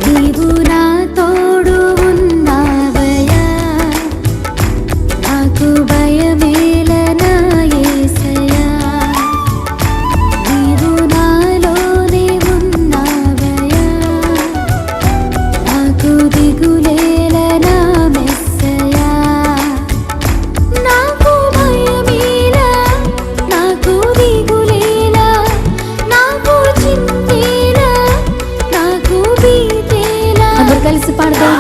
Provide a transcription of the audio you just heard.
నీవు నా తోడు ఉన్నావయ్యా, నాకు భయమేలనా యేసయ్యా. నీవు నాలోనే ఉన్నావయ్యా, నాకు దిగులేలనా మెస్సయ్యా. నాకు భయమేలా, నాకు దిగులేలా, నాకు చింతేలా, నాకు భీతేలా. అందరూ కలిసి పాడదాం.